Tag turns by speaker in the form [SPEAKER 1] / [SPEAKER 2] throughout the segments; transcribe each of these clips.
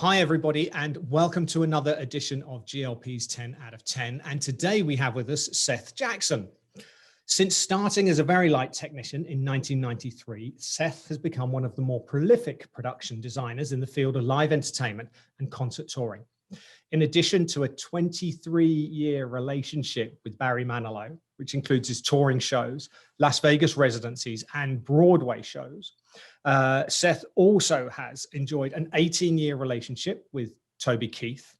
[SPEAKER 1] Hi, everybody, and welcome to another edition of GLP's 10 out of 10. And today we have with us Seth Jackson. Since starting as a very light technician in 1993, Seth has become one of the more prolific production designers in the field of live entertainment and concert touring. In addition to a 23-year relationship with Barry Manilow, which includes his touring shows, Las Vegas residencies, and Broadway shows, Seth also has enjoyed an 18-year relationship with Toby Keith.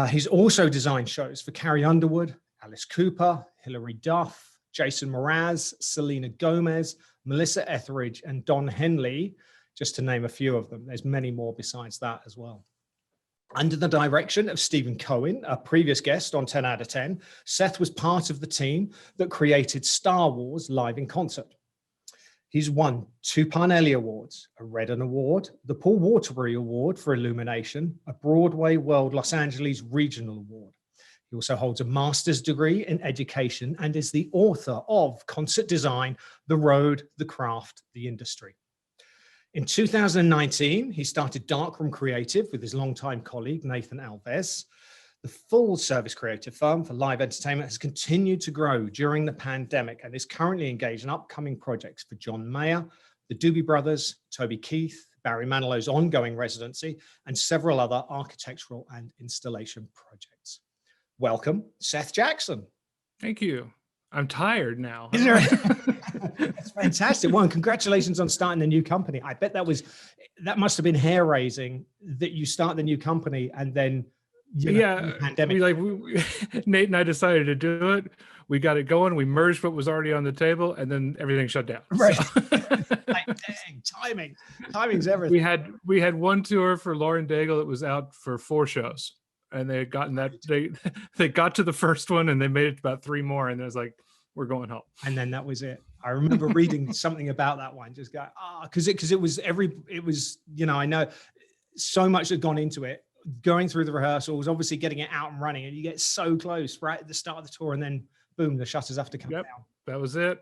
[SPEAKER 1] He's also designed shows for Carrie Underwood, Alice Cooper, Hilary Duff, Jason Mraz, Selena Gomez, Melissa Etheridge, and Don Henley, just to name a few of them. There's many more besides that as well. Under the direction of Stephen Cohen, a previous guest on 10 out of 10, Seth was part of the team that created Star Wars live in concert. He's won 2 Parnelli Awards, a Redden Award, the Paul Waterbury Award for Illumination, a Broadway World Los Angeles Regional Award. He also holds a master's degree in education and is the author of Concert Design, The Road, the Craft, the Industry. In 2019, he started Darkroom Creative with his longtime colleague, Nathan Alves. The full-service creative firm for live entertainment has continued to grow during the pandemic and is currently engaged in upcoming projects for John Mayer, the Doobie Brothers, Toby Keith, Barry Manilow's ongoing residency, and several other architectural and installation projects. Welcome, Seth Jackson.
[SPEAKER 2] Thank you. I'm tired now.
[SPEAKER 1] That's fantastic. Well, and congratulations on starting the new company. I bet that must have been hair raising that you start the new company and then
[SPEAKER 2] the pandemic. Nate and I decided to do it. We got it going. We merged what was already on the table, and then everything shut down.
[SPEAKER 1] Right. So. Like, dang, timing's everything.
[SPEAKER 2] We had one tour for Lauren Daigle that was out for 4 shows. And they had gotten that they got to the first one and they made it about 3 more, and it was like, we're going home.
[SPEAKER 1] And then that was it. I remember reading something about that one, just go, because it was I know so much had gone into it, going through the rehearsals, obviously getting it out and running, and you get so close right at the start of the tour, and then boom, the shutters have to come down.
[SPEAKER 2] That was it.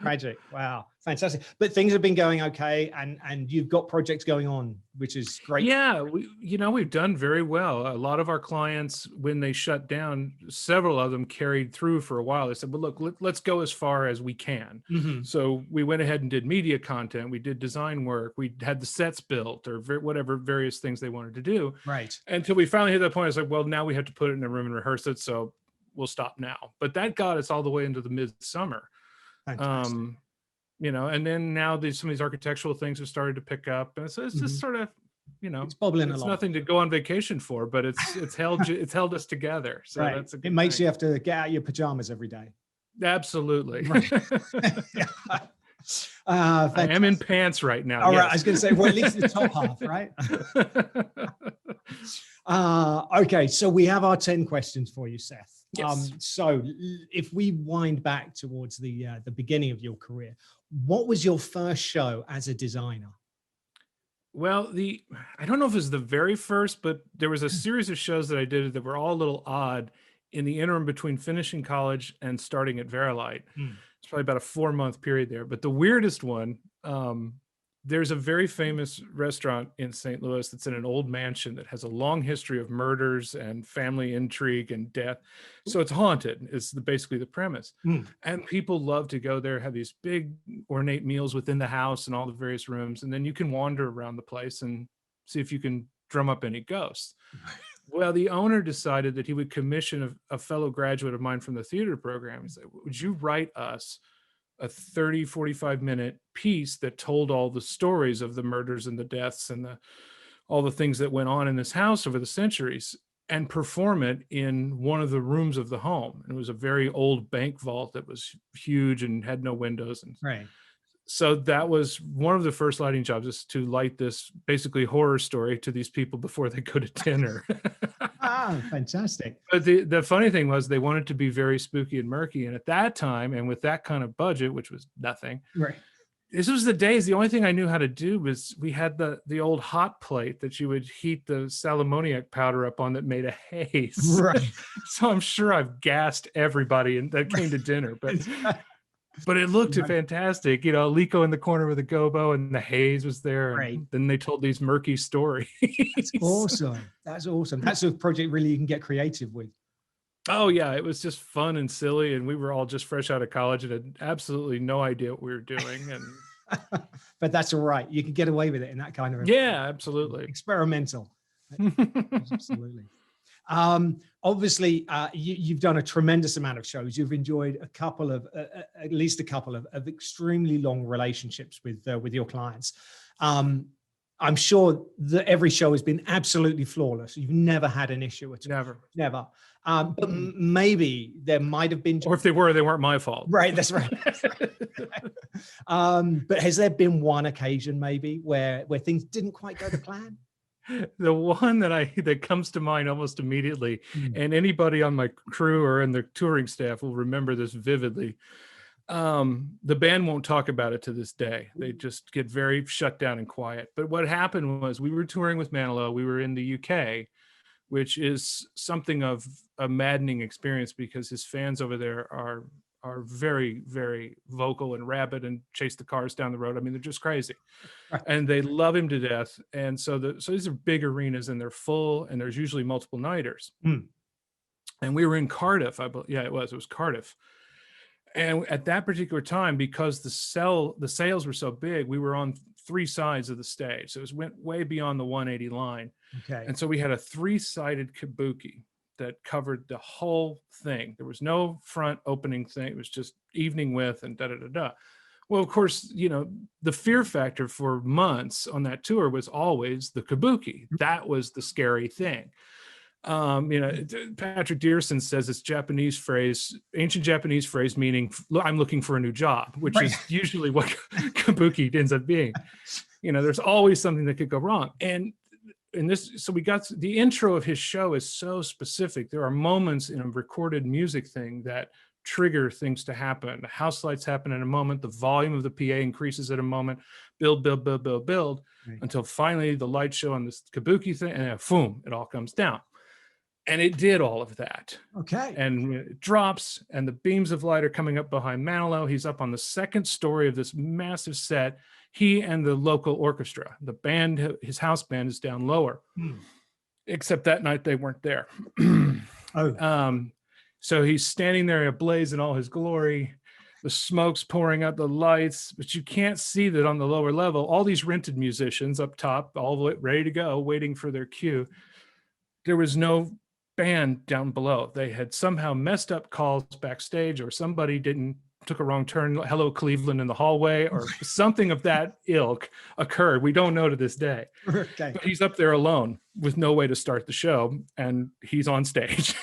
[SPEAKER 1] Magic. Wow. Fantastic. But things have been going okay, and you've got projects going on, which is great.
[SPEAKER 2] Yeah, we've done very well. A lot of our clients, when they shut down, several of them carried through for a while. They said, well, look, let's go as far as we can. Mm-hmm. So we went ahead and did media content. We did design work. We had the sets built, or whatever various things they wanted to do.
[SPEAKER 1] Right.
[SPEAKER 2] Until we finally hit that point, it's like, well, now we have to put it in a room and rehearse it. So we'll stop now. But that got us all the way into the midsummer.
[SPEAKER 1] Fantastic.
[SPEAKER 2] And then now some of these architectural things have started to pick up, and so it's just sort of,
[SPEAKER 1] it's bubbling along.
[SPEAKER 2] It's nothing to go on vacation for, but it's held us together. So
[SPEAKER 1] right.
[SPEAKER 2] That's a good
[SPEAKER 1] it makes
[SPEAKER 2] thing.
[SPEAKER 1] You have to get out your pajamas every day.
[SPEAKER 2] Absolutely.
[SPEAKER 1] Right.
[SPEAKER 2] I am in pants right now.
[SPEAKER 1] All right. I was going to say, well, at least the top half, right? Okay, so we have our 10 questions for you, Seth.
[SPEAKER 2] Yes.
[SPEAKER 1] So if we wind back towards the beginning of your career, what was your first show as a designer?
[SPEAKER 2] Well, I don't know if it was the very first, but there was a series of shows that I did that were all a little odd in the interim between finishing college and starting at Verilight. It's probably about a 4-month period there. But the weirdest one, there's a very famous restaurant in St. Louis that's in an old mansion that has a long history of murders and family intrigue and death. So it's haunted, is basically the premise. And people love to go there, have these big ornate meals within the house and all the various rooms. And then you can wander around the place and see if you can drum up any ghosts. Well, the owner decided that he would commission a fellow graduate of mine from the theater program. He said, would you write us a 30, 45-minute piece that told all the stories of the murders and the deaths and all the things that went on in this house over the centuries, and perform it in one of the rooms of the home. And it was a very old bank vault that was huge and had no windows. And
[SPEAKER 1] right.
[SPEAKER 2] So that was one of the first lighting jobs, is to light this basically horror story to these people before they go to dinner.
[SPEAKER 1] Fantastic.
[SPEAKER 2] But the funny thing was, they wanted to be very spooky and murky. And at that time, and with that kind of budget, which was nothing,
[SPEAKER 1] right.
[SPEAKER 2] This was the days, the only thing I knew how to do was, we had the old hot plate that you would heat the salmoniac powder up on that made a haze.
[SPEAKER 1] Right.
[SPEAKER 2] So I'm sure I've gassed everybody that came to dinner. But But it looked fantastic. You know, Lico in the corner with a gobo, and the haze was there. And
[SPEAKER 1] Right.
[SPEAKER 2] then they told these murky stories.
[SPEAKER 1] That's awesome. That's awesome. That's a project really you can get creative with.
[SPEAKER 2] Oh yeah, it was just fun and silly, and we were all just fresh out of college and had absolutely no idea what we were doing. And
[SPEAKER 1] but that's all right. You can get away with it in that kind of
[SPEAKER 2] yeah, absolutely
[SPEAKER 1] experimental. Absolutely. Obviously, you've done a tremendous amount of shows. You've enjoyed a couple of, at least a couple of extremely long relationships with your clients. I'm sure that every show has been absolutely flawless. You've never had an issue at all. Never. But maybe there might have been,
[SPEAKER 2] or if they were, they weren't my fault.
[SPEAKER 1] Right, that's right. But has there been one occasion maybe where things didn't quite go to plan?
[SPEAKER 2] The one that comes to mind almost immediately, and anybody on my crew or in the touring staff will remember this vividly. The band won't talk about it to this day. They just get very shut down and quiet. But what happened was we were touring with Manilow. We were in the UK, which is something of a maddening experience because his fans over there are very, very vocal and rabid and chase the cars down the road. I mean, they're just crazy. And they love him to death. And so these are big arenas and they're full, and there's usually multiple nighters. And we were in Cardiff. It was Cardiff. And at that particular time, because the sales were so big, we were on 3 sides of the stage. So it went way beyond the 180 line.
[SPEAKER 1] Okay.
[SPEAKER 2] And so we had a 3-sided kabuki that covered the whole thing. There was no front opening thing. It was just evening with and da-da-da-da. Well, of course, you know, the fear factor for months on that tour was always the kabuki. That was the scary thing. You know, Patrick Dearson says it's Japanese phrase, ancient Japanese phrase, meaning I'm looking for a new job, which is usually what kabuki ends up being. You know, there's always something that could go wrong. And in this, so we got the intro of his show is so specific. There are moments in a recorded music thing that trigger things to happen. The house lights happen in a moment. The volume of the PA increases at a moment. Build, until finally the light show on this kabuki thing, and then boom, it all comes down. And it did all of that.
[SPEAKER 1] Okay.
[SPEAKER 2] And it drops, and the beams of light are coming up behind Manilow. He's up on the 2nd story of this massive set. He and the local orchestra, the band, his house band, is down lower. Except that night they weren't there. So he's standing there ablaze in all his glory. The smoke's pouring out the lights, but you can't see that on the lower level. All these rented musicians up top, all ready to go, waiting for their cue. There was no band down below. They had somehow messed up calls backstage, or somebody took a wrong turn, hello Cleveland in the hallway, or something of that ilk occurred. We don't know to this day.
[SPEAKER 1] Okay.
[SPEAKER 2] But he's up there alone with no way to start the show, and he's on stage.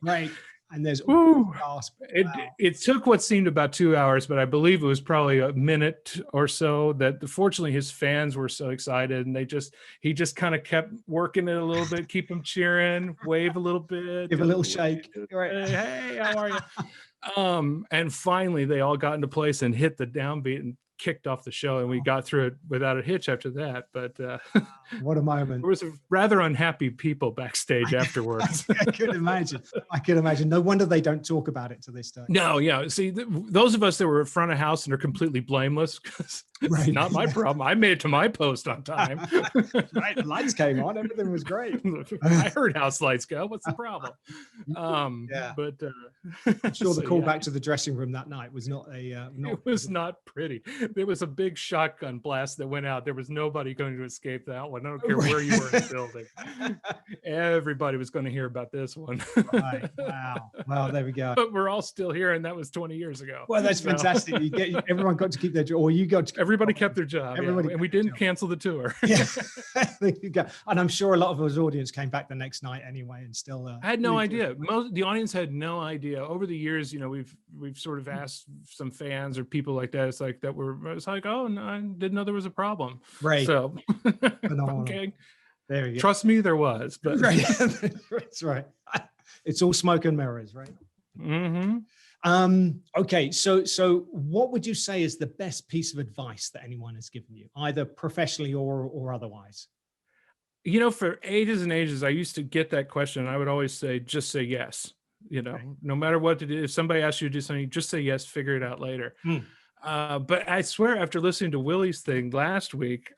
[SPEAKER 1] Right. And there's
[SPEAKER 2] it took what seemed about 2 hours, but I believe it was probably a minute or so. That fortunately his fans were so excited, and he just kind of kept working it a little bit, keep them cheering, wave a little bit,
[SPEAKER 1] give a little shake.
[SPEAKER 2] Right. Hey, how are you? And finally they all got into place and hit the downbeat and kicked off the show, and we got through it without a hitch after that. But
[SPEAKER 1] what a moment.
[SPEAKER 2] There was a rather unhappy people backstage afterwards.
[SPEAKER 1] I could imagine. No wonder they don't talk about it to this day.
[SPEAKER 2] No, yeah. See, those of us that were in front of house and are completely blameless, because it's not my problem. I made it to my post on time.
[SPEAKER 1] Right, the lights came on. Everything was great.
[SPEAKER 2] I heard house lights go. What's the problem? But
[SPEAKER 1] I'm sure the call back to the dressing room that night was not a.
[SPEAKER 2] It was not pretty. There was a big shotgun blast that went out. There was nobody going to escape that one. I don't care where you were in the building. Everybody was going to hear about this one.
[SPEAKER 1] Right. Wow. Well, there we go.
[SPEAKER 2] But we're all still here, and that was 20 years ago.
[SPEAKER 1] Well, that's fantastic. Everyone got to keep their job, or you got to.
[SPEAKER 2] Everybody kept their job. And we didn't cancel the tour.
[SPEAKER 1] Yeah. There you go. And I'm sure a lot of his audience came back the next night anyway, and still.
[SPEAKER 2] I had no idea. The audience had no idea. Over the years, you know, we've sort of asked some fans or people like that. It's like oh, no, I didn't know there was a problem.
[SPEAKER 1] Right.
[SPEAKER 2] So okay.
[SPEAKER 1] There you go.
[SPEAKER 2] Trust me, there was. But
[SPEAKER 1] right. That's right. It's all smoke and mirrors, right? Okay. So what would you say is the best piece of advice that anyone has given you, either professionally or otherwise?
[SPEAKER 2] You know, for ages and ages, I used to get that question. And I would always say, just say yes. You know,
[SPEAKER 1] Okay.
[SPEAKER 2] no matter what to do, if somebody asks you to do something, just say yes, figure it out later. But I swear, after listening to Willie's thing last week,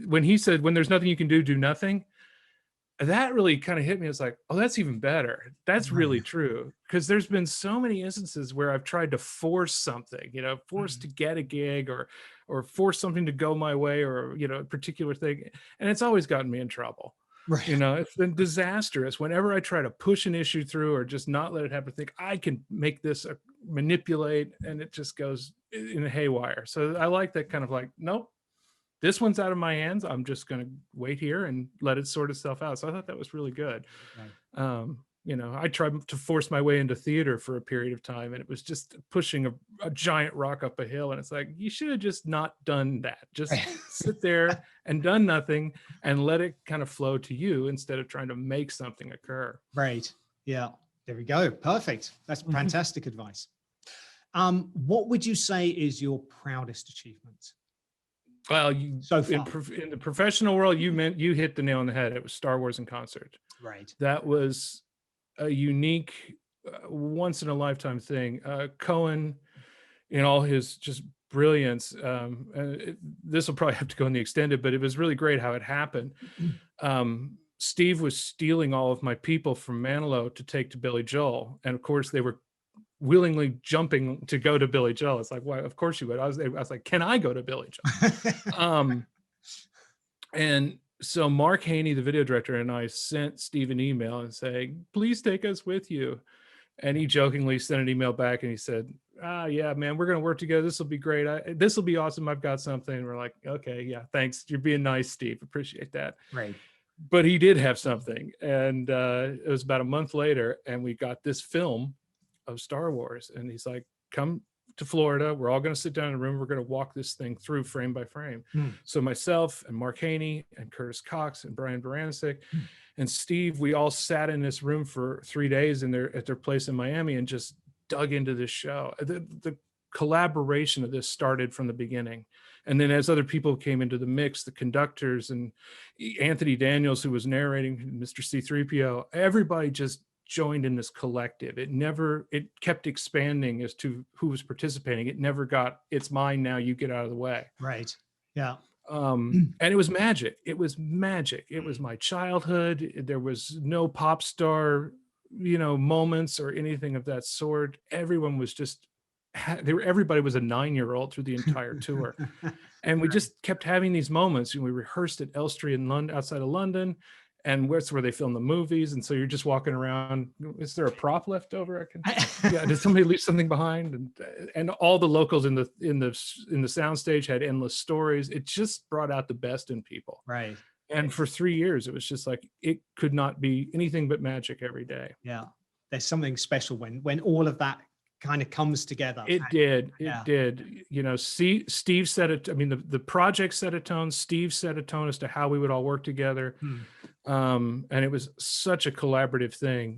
[SPEAKER 2] when he said, when there's nothing you can do, do nothing, that really kind of hit me. It's like, oh, that's even better. That's
[SPEAKER 1] Right.
[SPEAKER 2] really true. Because there's been so many instances where I've tried to force something, you know, force to get a gig or force something to go my way, or, you know, a particular thing. And it's always gotten me in trouble.
[SPEAKER 1] Right.
[SPEAKER 2] You know, it's been disastrous whenever I try to push an issue through or just not let it happen. Think I can make this manipulate, and it just goes in a haywire. So I like that kind of like, nope, this one's out of my hands. I'm just going to wait here and let it sort itself out. So I thought that was really good.
[SPEAKER 1] Okay.
[SPEAKER 2] You know, I tried to force my way into theater for a period of time, and it was just pushing a giant rock up a hill. And it's like, you should have just not done that. Just sit there and done nothing and let it kind of flow to you instead of trying to make something occur.
[SPEAKER 1] Right. Yeah. There we go. Perfect. That's fantastic advice. What would you say is your proudest achievement?
[SPEAKER 2] Well,
[SPEAKER 1] So far.
[SPEAKER 2] in the professional world, you hit the nail on the head. It was Star Wars in concert.
[SPEAKER 1] Right.
[SPEAKER 2] That was a unique, once in a lifetime thing. Cohen, in all his just brilliance, this will probably have to go in the extended, but it was really great how it happened. Steve was stealing all of my people from Manilow to take to Billy Joel, and of course they were willingly jumping to go to Billy Joel. It's like, why? Of course you would. I was like, can I go to Billy Joel? And so Mark Haney, the video director, and I sent Steve an email and saying, please take us with you. And he jokingly sent an email back and he said, yeah, man, we're going to work together. This will be great. This will be awesome. I've got something. And we're like, okay, yeah, thanks. You're being nice, Steve. Appreciate that.
[SPEAKER 1] Right.
[SPEAKER 2] But he did have something. And it was about a month later, and we got this film of Star Wars. And he's like, come to Florida. We're all going to sit down in a room. We're going to walk this thing through frame by frame. So myself and Mark Haney and Curtis Cox and Brian Baranczyk and Steve, we all sat in this room for 3 days at their place in Miami and just dug into this show. The collaboration of this started from the beginning. And then as other people came into the mix, the conductors and Anthony Daniels, who was narrating, Mr. C-3PO, everybody just joined in this collective. It kept expanding as to who was participating. It never got, it's mine now, you get out of the way.
[SPEAKER 1] Right. Yeah.
[SPEAKER 2] And it was magic. It was magic. It was my childhood. There was no pop star, moments or anything of that sort. Everyone was just, everybody was a 9-year-old through the entire tour. And we just kept having these moments. We rehearsed at Elstree in London, outside of London. And that's where they film the movies. And so you're just walking around. Is there a prop left over? Yeah. Did somebody leave something behind? And all the locals in the soundstage had endless stories. It just brought out the best in people.
[SPEAKER 1] Right.
[SPEAKER 2] And for 3 years, it was just like, it could not be anything but magic every day.
[SPEAKER 1] Yeah. There's something special when all of that kind of comes together.
[SPEAKER 2] It did. Steve set it. I mean, the project set a tone. Steve set a tone as to how we would all work together. And it was such a collaborative thing,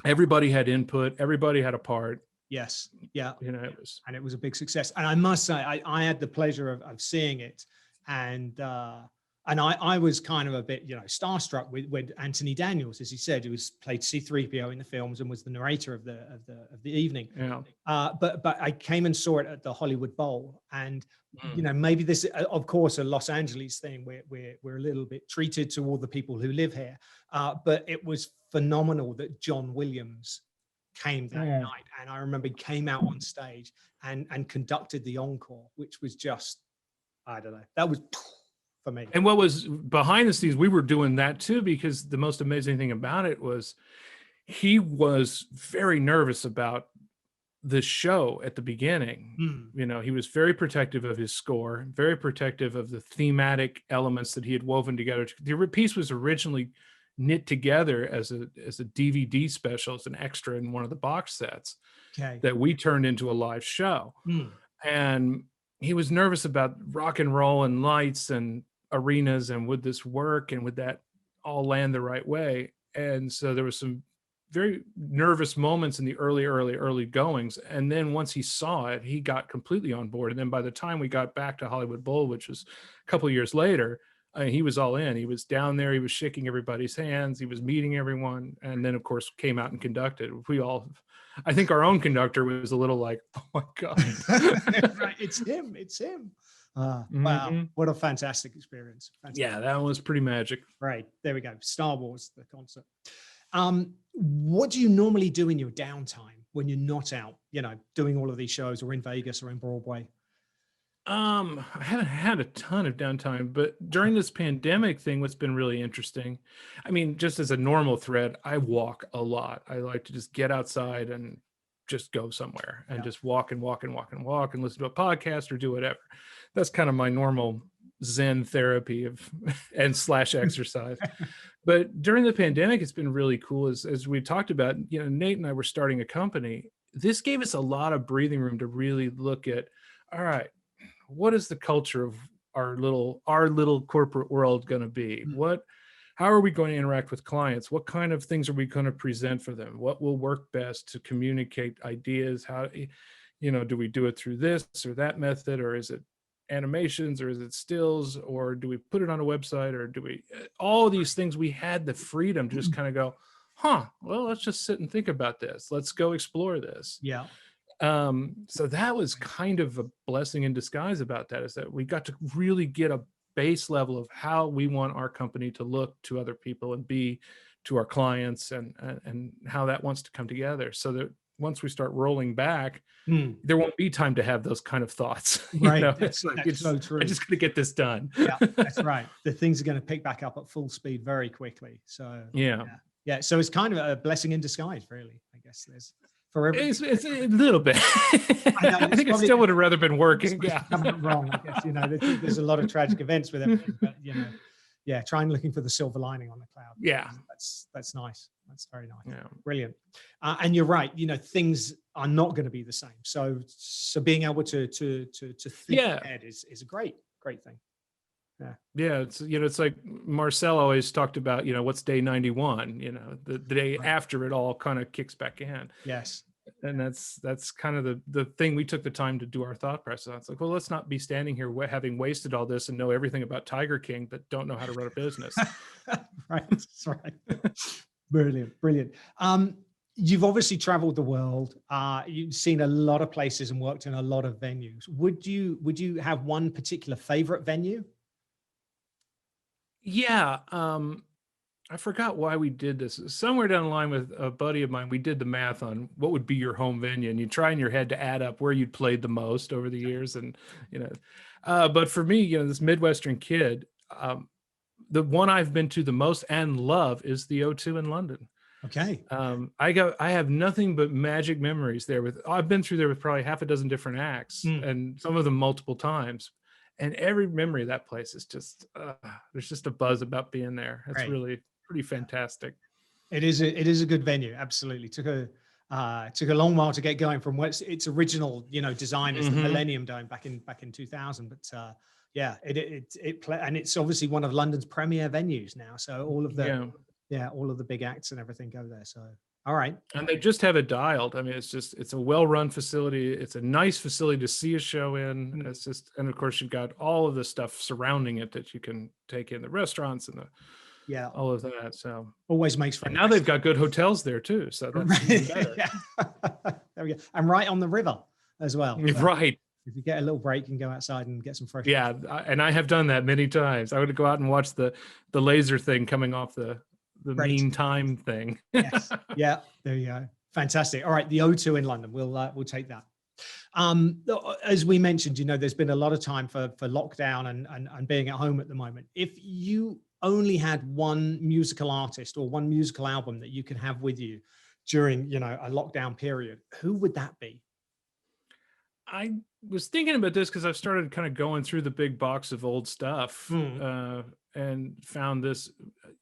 [SPEAKER 2] everybody had input, everybody had a part.
[SPEAKER 1] Yes. Yeah.
[SPEAKER 2] It
[SPEAKER 1] was a big success. And I must say, I had the pleasure of seeing it. And I was kind of a bit, starstruck with Anthony Daniels, as he said, who played C-3PO in the films and was the narrator of the evening.
[SPEAKER 2] Yeah.
[SPEAKER 1] But I came and saw it at the Hollywood Bowl, and maybe this, of course, a Los Angeles thing. We're a little bit treated to all the people who live here, but it was phenomenal that John Williams came that night, and I remember he came out on stage and conducted the encore, which was just, I don't know, that was for me.
[SPEAKER 2] And what was behind the scenes, we were doing that too, because the most amazing thing about it was he was very nervous about the show at the beginning. He was very protective of his score, very protective of the thematic elements that he had woven together. The piece was originally knit together as a DVD special, as an extra in one of the box sets that we turned into a live show. And he was nervous about rock and roll and lights and arenas, and would this work, and would that all land the right way? And so there was some very nervous moments in the early goings. And then once he saw it, he got completely on board. And then by the time we got back to Hollywood Bowl, which was a couple of years later, he was all in. He was down there. He was shaking everybody's hands. He was meeting everyone. And then, of course, came out and conducted. I think our own conductor was a little like, oh, my God.
[SPEAKER 1] Right. It's him. It's him. Wow.
[SPEAKER 2] Mm-hmm.
[SPEAKER 1] What a fantastic experience. Fantastic.
[SPEAKER 2] Yeah, that was pretty magic.
[SPEAKER 1] Right. There we go. Star Wars, the concert. What do you normally do in your downtime when you're not out, doing all of these shows or in Vegas or in Broadway?
[SPEAKER 2] I haven't had a ton of downtime, but during this pandemic thing, what's been really interesting, I mean, just as a normal thread, I walk a lot. I like to just get outside and just go somewhere and just walk and walk and walk and walk and listen to a podcast or do whatever. That's kind of my normal Zen therapy and / exercise. But during the pandemic, it's been really cool. As we talked about, Nate and I were starting a company. This gave us a lot of breathing room to really look at, all right, what is the culture of our little corporate world going to be? How are we going to interact with clients? What kind of things are we going to present for them? What will work best to communicate ideas? How, do we do it through this or that method, or is it animations, or is it stills, or do we put it on a website, or do we, all these things, we had the freedom to just kind of go, well, let's just sit and think about this. Let's go explore this.
[SPEAKER 1] Yeah.
[SPEAKER 2] So that was kind of a blessing in disguise about that, is that we got to really get a base level of how we want our company to look to other people and be to our clients, and how that wants to come together, so that once we start rolling back, there won't be time to have those kind of thoughts.
[SPEAKER 1] Right.
[SPEAKER 2] It's
[SPEAKER 1] so true.
[SPEAKER 2] I just got to get this done.
[SPEAKER 1] Yeah, that's right. The things are going to pick back up at full speed very quickly. So yeah. So it's kind of a blessing in disguise, really. I guess there's for every. It's
[SPEAKER 2] a little bit. I think I still would have rather been working. Yeah,
[SPEAKER 1] I'm wrong. I guess there's a lot of tragic events with everything, but try and looking for the silver lining on the cloud.
[SPEAKER 2] Yeah,
[SPEAKER 1] that's nice. That's very nice.
[SPEAKER 2] Yeah.
[SPEAKER 1] Brilliant. And you're right. Things are not going to be the same. So being able to think ahead is a great thing.
[SPEAKER 2] Yeah. It's like Marcel always talked about, what's day 91, the day after it all kind of kicks back in.
[SPEAKER 1] Yes.
[SPEAKER 2] And that's kind of the thing we took the time to do our thought process. It's like, well, let's not be standing here having wasted all this and know everything about Tiger King, but don't know how to run a business.
[SPEAKER 1] Right. That's right. Brilliant. You've obviously traveled the world. You've seen a lot of places and worked in a lot of venues. Would you have one particular favorite venue?
[SPEAKER 2] Yeah. I forgot why we did this. Somewhere down the line with a buddy of mine, we did the math on what would be your home venue, and you try in your head to add up where you'd played the most over the years. And, but for me, this Midwestern kid, the one I've been to the most and love is the O2 in London.
[SPEAKER 1] Okay.
[SPEAKER 2] I have nothing but magic memories there. I've been through there with probably half a dozen different acts, and some of them multiple times. And every memory of that place is just, there's just a buzz about being there. It's really pretty fantastic. It is a good venue. Absolutely. Took a long while to get going from its original, design as the Millennium Dome back in 2000. But and it's obviously one of London's premier venues now. So all of the big acts and everything go there. So all right. And they just have it dialed. I mean, it's a well-run facility. It's a nice facility to see a show in. And of course you've got all of the stuff surrounding it that you can take in, the restaurants and all of that. So always makes fun. And now they've got good hotels there too. So that's even better. There we go. And right on the river as well. Right. If you get a little break, you can go outside and get some fresh. Yeah. And I have done that many times. I would go out and watch the laser thing coming off the mean time thing. Yes. Yeah. There you go. Fantastic. All right. The O2 in London. We'll take that. As we mentioned, there's been a lot of time for lockdown and being at home at the moment. If you only had one musical artist or one musical album that you could have with you during, a lockdown period, who would that be? I was thinking about this because I've started kind of going through the big box of old stuff and found this.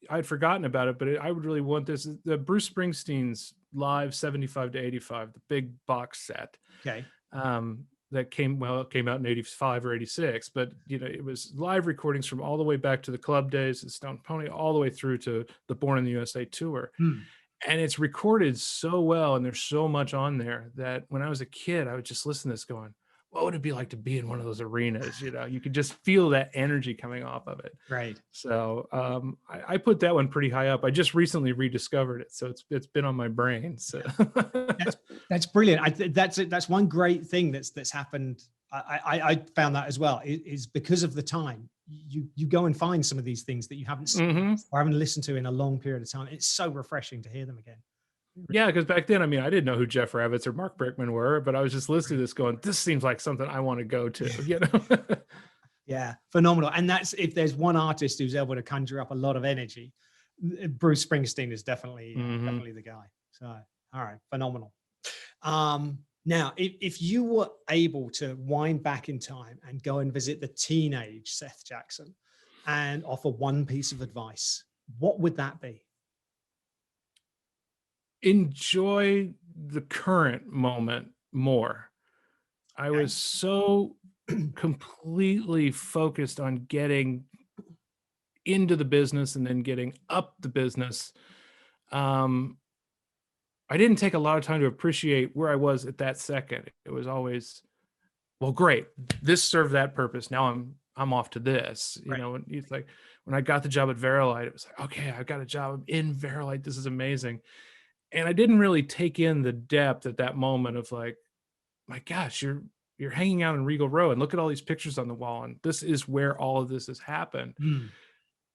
[SPEAKER 2] I'd forgotten about it, but I would really want this. The Bruce Springsteen's Live 75 to 85, the big box set. Okay. That came out in 85 or 86, but it was live recordings from all the way back to the club days at Stone Pony, all the way through to the Born in the USA tour. And it's recorded so well, and there's so much on there that when I was a kid, I would just listen to this going, what would it be like to be in one of those arenas? You know, you could just feel that energy coming off of it.
[SPEAKER 1] Right.
[SPEAKER 2] So I put that one pretty high up. I just recently rediscovered it, so it's been on my brain. So
[SPEAKER 1] That's brilliant. That's one great thing that's happened. I found that as well, is because of the time you go and find some of these things that you haven't seen or haven't listened to in a long period of time. It's so refreshing to hear them again.
[SPEAKER 2] Yeah, because back then, I mean, I didn't know who Jeff Ravitz or Mark Brickman were, but I was just listening to this going, this seems like something I want to go to, you know?
[SPEAKER 1] Yeah, phenomenal. And that's, if there's one artist who's able to conjure up a lot of energy, Bruce Springsteen is definitely the guy. So, all right, phenomenal. Now, if you were able to wind back in time and go and visit the teenage Seth Jackson and offer one piece of advice, what would that be?
[SPEAKER 2] Enjoy the current moment more. I was so completely focused on getting into the business and then getting up the business. I didn't take a lot of time to appreciate where I was at that second. It was always, well, great, this served that purpose. Now I'm off to this. You know, it's like when I got the job at Verilight, it was like, okay, I've got a job in Verilight. This is amazing. And I didn't really take in the depth at that moment of like, my gosh, you're hanging out in Regal Row and look at all these pictures on the wall. And this is where all of this has happened.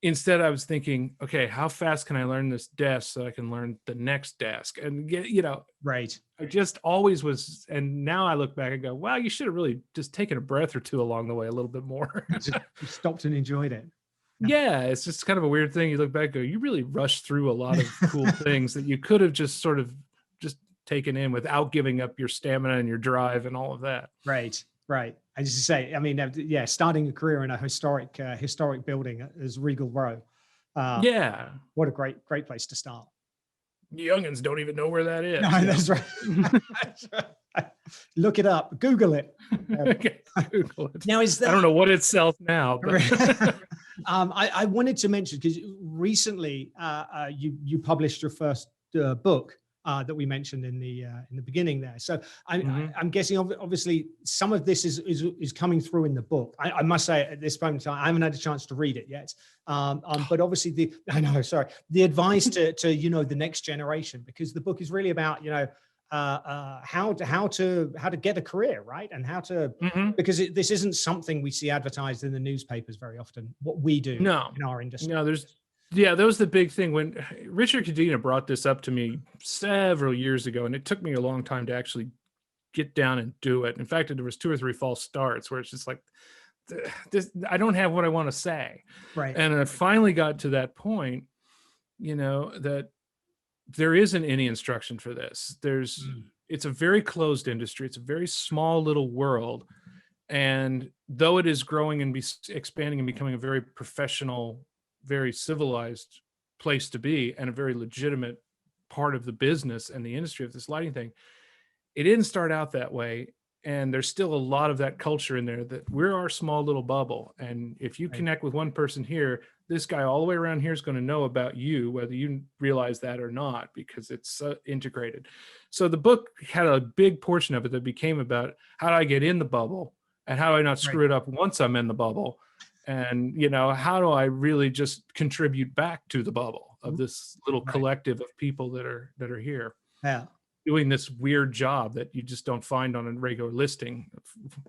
[SPEAKER 2] Instead, I was thinking, okay, how fast can I learn this desk so I can learn the next desk? And get, you know,
[SPEAKER 1] I
[SPEAKER 2] just always was. And now I look back and go, wow, you should have really just taken a breath or two along the way a little bit more.
[SPEAKER 1] You stopped and enjoyed it.
[SPEAKER 2] Yeah, it's just kind of a weird thing. You look back and go, you really rushed through a lot of cool things that you could have just sort of just taken in without giving up your stamina and your drive and all of that.
[SPEAKER 1] Right. As you say, I mean, yeah, starting a career in a historic building as Regal Row.
[SPEAKER 2] Yeah.
[SPEAKER 1] What a great place to start.
[SPEAKER 2] Youngins don't even know where that is.
[SPEAKER 1] No, that's right. That's right. Look it up. Google it.
[SPEAKER 2] Okay, Google it.
[SPEAKER 1] Now, is that,
[SPEAKER 2] I don't know what it sells now. But
[SPEAKER 1] I wanted to mention, because recently you published your first book that we mentioned in the beginning there. So I'm guessing obviously some of this is coming through in the book. I must say at this moment in time, I haven't had a chance to read it yet. But obviously the advice to you know, the next generation, because the book is really about, you know, how to get a career, right? And how to, because this isn't something we see advertised in the newspapers very often, what we do in our industry.
[SPEAKER 2] No, that was the big thing when Richard Cadena brought this up to me several years ago, and it took me a long time to actually get down and do it. In fact, there was 2 or 3 false starts where it's just like, this, I don't have what I want to say.
[SPEAKER 1] Right.
[SPEAKER 2] And I finally got to that point, you know, that there isn't any instruction for this. It's a very closed industry. It's a very small little world. And though it is growing and expanding and becoming a very professional, very civilized place to be, and a very legitimate part of the business and the industry of this lighting thing, it didn't start out that way. And there's still a lot of that culture in there, that we're our small little bubble. And if you connect with one person here, this guy all the way around here is going to know about you, whether you realize that or not, because it's integrated. So the book had a big portion of it that became about how do I get in the bubble and how do I not screw it up once I'm in the bubble? And, you know, how do I really just contribute back to the bubble of this little collective of people that are here doing this weird job that you just don't find on a regular listing.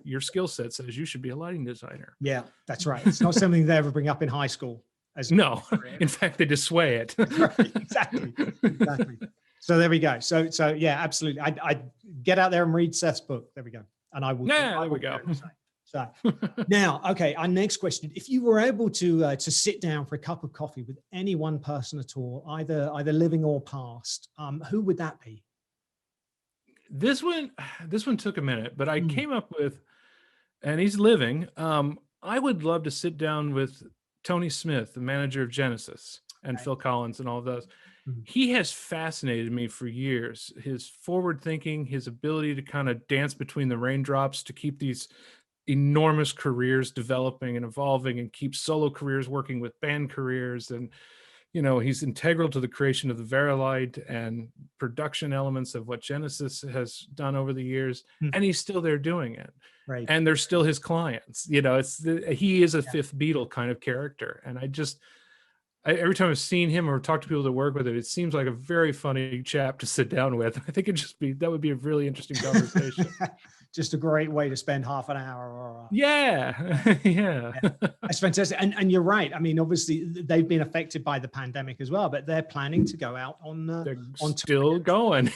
[SPEAKER 2] Your skill set says you should be a lighting designer.
[SPEAKER 1] Yeah, that's right. It's not something they ever bring up in high school.
[SPEAKER 2] No, in fact, they dissuade it.
[SPEAKER 1] Right, exactly. So there we go. So yeah, absolutely. I get out there and read Seth's book. There we go. And I will.
[SPEAKER 2] Yeah, there we go.
[SPEAKER 1] So now, okay, our next question: if you were able to sit down for a cup of coffee with any one person at all, either living or past, who would that be?
[SPEAKER 2] This one took a minute, but I came up with, and he's living. I would love to sit down with Tony Smith, the manager of Genesis, and Phil Collins and all of those. He has fascinated me for years. His forward thinking, his ability to kind of dance between the raindrops to keep these enormous careers developing and evolving, and keep solo careers working with band careers, and he's integral to the creation of the Verilight and production elements of what Genesis has done over the years, and he's still there doing it.
[SPEAKER 1] Right.
[SPEAKER 2] And they're still his clients. He is a fifth Beatle kind of character. And every time I've seen him or talked to people that work with it seems like a very funny chap to sit down with. I think that would be a really interesting conversation.
[SPEAKER 1] Just a great way to spend half an hour or
[SPEAKER 2] yeah.
[SPEAKER 1] That's fantastic. And you're right. I mean, obviously they've been affected by the pandemic as well, but they're planning to go out on
[SPEAKER 2] still going.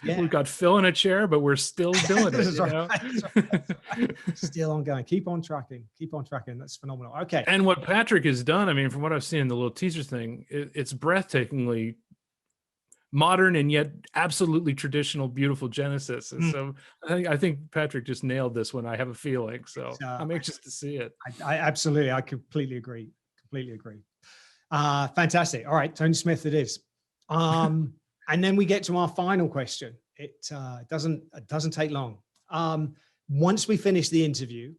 [SPEAKER 2] We've got Phil in a chair, but we're still doing it.
[SPEAKER 1] Right. Still ongoing. Keep on tracking. That's phenomenal. Okay.
[SPEAKER 2] And what Patrick has done, I mean, from what I've seen in the little teaser thing, it's breathtakingly modern and yet absolutely traditional, beautiful Genesis. And so I think Patrick just nailed this one. I have a feeling. So I'm anxious to see it.
[SPEAKER 1] I absolutely, I completely agree. Fantastic. All right, Tony Smith it is. And then we get to our final question. It doesn't take long. Once we finish the interview,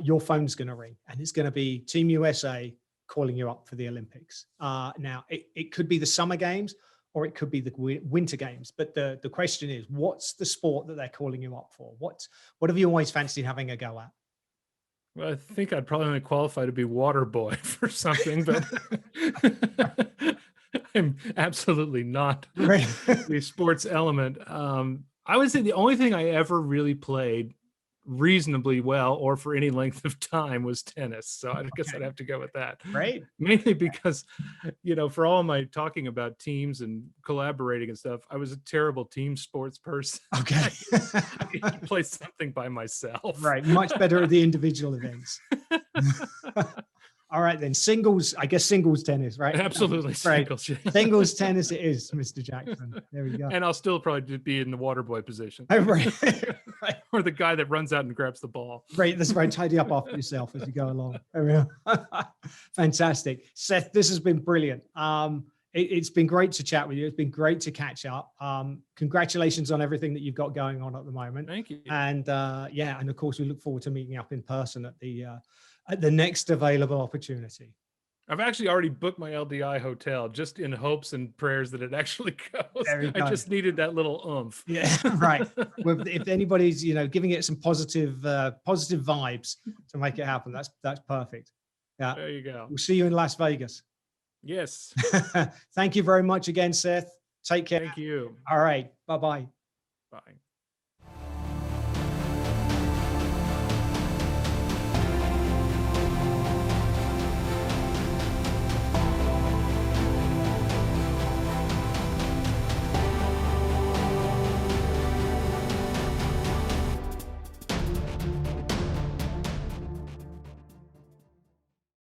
[SPEAKER 1] your phone's going to ring, and it's going to be Team USA calling you up for the Olympics. Now, it could be the Summer Games, or it could be the Winter Games. But the question is, what's the sport that they're calling you up for? What have you always fancied having a go at?
[SPEAKER 2] Well, I think I'd probably only qualify to be water boy for something, but I'm absolutely not the sports element. I would say the only thing I ever really played reasonably well or for any length of time was tennis. So I guess I'd have to go with that.
[SPEAKER 1] Right.
[SPEAKER 2] Mainly because, for all my talking about teams and collaborating and stuff, I was a terrible team sports person.
[SPEAKER 1] Okay.
[SPEAKER 2] I need to play something by myself.
[SPEAKER 1] Right. Much better at the individual events. All right, then singles tennis, right?
[SPEAKER 2] Absolutely.
[SPEAKER 1] Right. Singles tennis it is, Mr. Jackson. There we go.
[SPEAKER 2] And I'll still probably be in the water boy position.
[SPEAKER 1] Oh, right.
[SPEAKER 2] Or the guy that runs out and grabes the ball.
[SPEAKER 1] Right, that's right. Tidy up after yourself as you go along. There we go. Fantastic. Seth, this has been brilliant. It's been great to chat with you. It's been great to catch up. Congratulations on everything that you've got going on at the moment.
[SPEAKER 2] Thank you.
[SPEAKER 1] And and of course we look forward to meeting up in person at the next available opportunity.
[SPEAKER 2] I've actually already booked my LDI hotel just in hopes and prayers that it actually goes. I just needed that little oomph.
[SPEAKER 1] Yeah, right. Well, if anybody's, giving it some positive vibes to make it happen, that's perfect. Yeah.
[SPEAKER 2] There you go.
[SPEAKER 1] We'll see you in Las Vegas.
[SPEAKER 2] Yes.
[SPEAKER 1] Thank you very much again, Seth. Take care.
[SPEAKER 2] Thank you.
[SPEAKER 1] All right. Bye-bye.
[SPEAKER 2] Bye.